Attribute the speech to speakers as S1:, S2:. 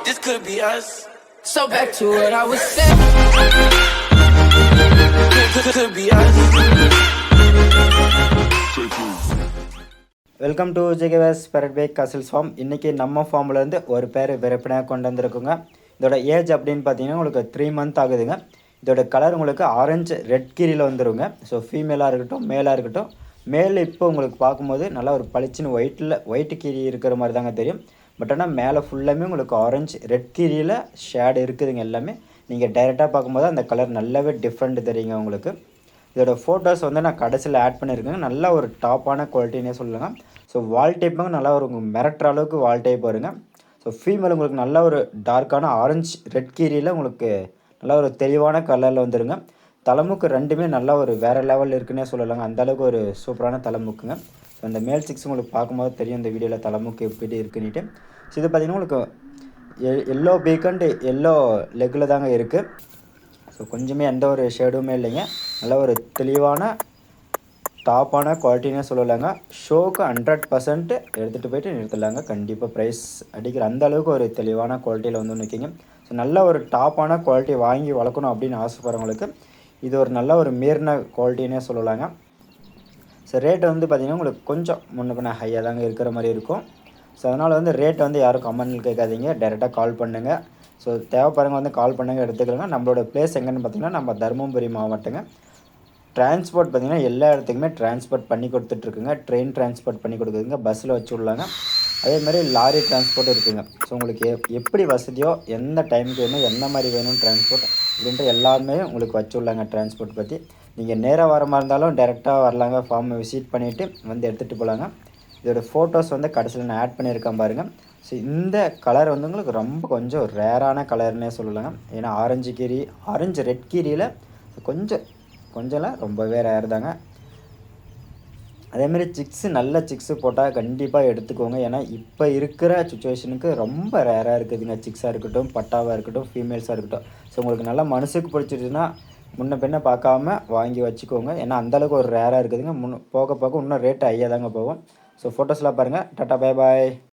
S1: This could be us. So back to what I was saying. Could be us.
S2: Welcome to JKS பெரட் பேக் கசில்ஸ் farm. இன்றைக்கி நம்ம ஃபார்ம்லேருந்து ஒரு பேர் விற்பனையாக கொண்டு வந்திருக்குங்க. இதோட ஏஜ் அப்படின்னு பார்த்தீங்கன்னா உங்களுக்கு 3 மந்த் ஆகுதுங்க. இதோட கலர் உங்களுக்கு ஆரஞ்சு ரெட் கீரியில் வந்துடுங்க. ஸோ ஃபீமேலாக இருக்கட்டும் மேலாக இருக்கட்டும். மேல் இப்போ உங்களுக்கு பார்க்கும்போது நல்லா ஒரு பளிச்சுன்னு ஒயிட்டு கீரி இருக்கிற மாதிரி தாங்க தெரியும். பட் ஆனால் மேலே ஃபுல்லாமே உங்களுக்கு ஆரஞ்சு ரெட் கீரியில் ஷேடு இருக்குதுங்க. எல்லாமே நீங்கள் டைரெக்டாக பார்க்கும்போது அந்த கலர் நல்லாவே டிஃப்ரெண்ட் தெரியுங்க உங்களுக்கு. இதோட ஃபோட்டோஸ் வந்து நான் கடைசியில் ஆட் பண்ணியிருக்கேங்க. நல்ல ஒரு டாப்பான குவாலிட்டினே சொல்லுங்கள். ஸோ வால் டைப்புங்க நல்லா ஒரு மிரட்டுற அளவுக்கு வால் டைப் வருங்க. ஸோ ஃபீமேல் உங்களுக்கு நல்ல ஒரு டார்க்கான ஆரஞ்சு ரெட் கீரியில் உங்களுக்கு நல்லா ஒரு தெளிவான கலரில் வந்துடுங்க. தலைமுக்கு ரெண்டுமே நல்லா ஒரு வேறு லெவலில் இருக்குன்னே சொல்லலாங்க. அந்தளவுக்கு ஒரு சூப்பரான தலைமுக்குங்க. ஸோ அந்த மேல் சிக்ஸ் உங்களுக்கு பார்க்கும்போது தெரியும் இந்த வீடியோவில் தலைமுக்கு எப்படி இருக்குன்னுட்டு. ஸோ இது பார்த்திங்கன்னா உங்களுக்கு எல்லோ பீக் அண்ட் எல்லோ லெக்கில் தாங்க இருக்குது. ஸோ கொஞ்சமே எந்த ஒரு ஷேடுமே இல்லைங்க. நல்ல ஒரு தெளிவான டாப்பான குவாலிட்டினே சொல்லலாங்க. ஷோக்கு 100% எடுத்துகிட்டு போயிட்டு நிறுத்தலாங்க. கண்டிப்பாக ப்ரைஸ் அடிக்கிற அந்த அளவுக்கு ஒரு தெளிவான குவாலிட்டியில் வந்து நிற்கிங்க. ஸோ நல்ல ஒரு டாப்பான குவாலிட்டி வாங்கி வளர்க்கணும் அப்படின்னு ஆசைப்படுறவங்களுக்கு இது ஒரு நல்ல ஒரு மீறின குவாலிட்டினே சொல்லலாங்க. ஸோ ரேட்டு வந்து பார்த்திங்கன்னா உங்களுக்கு கொஞ்சம் முன்ன பின்ன ஹையாக தாங்க இருக்கிற மாதிரி இருக்கும். ஸோ அதனால் வந்து ரேட் வந்து யாரும் கமெண்ட்டில் கேட்காதீங்க, டைரெக்டாக கால் பண்ணுங்கள். ஸோ தேவைப்படுறவங்க வந்து கால் பண்ணுங்கள், எடுத்துக்கலாங்க. நம்மளோட பிளேஸ் எங்கன்னு பார்த்திங்கன்னா நம்ம தருமபுரி மாவட்டங்க. டிரான்ஸ்போர்ட் பார்த்திங்கன்னா எல்லா இடத்துக்குமே டிரான்ஸ்போர்ட் பண்ணி கொடுத்துட்ருக்குங்க. ட்ரெயின் டிரான்ஸ்போர்ட் பண்ணி கொடுக்குதுங்க, பஸ்ஸில் வச்சு விடலாங்க. அதேமாதிரி லாரி டிரான்ஸ்போர்ட் இருக்குதுங்க. ஸோ உங்களுக்கு எப்படி வசதியோ எந்த டைமுக்கு வேணும் எந்த மாதிரி வேணும் டிரான்ஸ்போர்ட் அப்படின்ற எல்லாமே உங்களுக்கு வச்சு விடலாங்க. டிரான்ஸ்போர்ட் பற்றி நீங்கள் நேராக வர மாதிரி இருந்தாலும் டைரெக்டாக வரலாங்க. ஃபார்மை விசிட் பண்ணிவிட்டு வந்து எடுத்துகிட்டு போகலாங்க. இதோட ஃபோட்டோஸ் வந்து கடைசியில் நான் ஆட் பண்ணியிருக்கேன் பாருங்கள். ஸோ இந்த கலர் வந்து உங்களுக்கு ரொம்ப கொஞ்சம் ரேரான கலர்னே சொல்லலாங்க. ஏன்னா ஆரஞ்சு ரெட் கீரியில் கொஞ்சம்லாம் ரொம்பவே ரேர் தாங்க. அதேமாதிரி சிக்ஸு நல்ல சிக்ஸு போட்டால் கண்டிப்பாக எடுத்துக்கோங்க. ஏன்னா இப்போ இருக்கிற சுச்சுவேஷனுக்கு ரொம்ப ரேராக இருக்குதுங்க. சிக்ஸாக இருக்கட்டும், பட்டாவாக இருக்கட்டும், ஃபீமேல்ஸாக இருக்கட்டும். ஸோ உங்களுக்கு நல்லா மனசுக்கு பிடிச்சிருச்சுன்னா முன்ன பின்ன பார்க்காம வாங்கி வச்சுக்கோங்க. ஏன்னா அந்தளவுக்கு ஒரு ரேராக இருக்குதுங்க. போக போக இன்னும் ரேட்டு ஹையாக தாங்க போகும். ஸோ ஃபோட்டோஸ்லாம் பாருங்கள். Tata bye bye.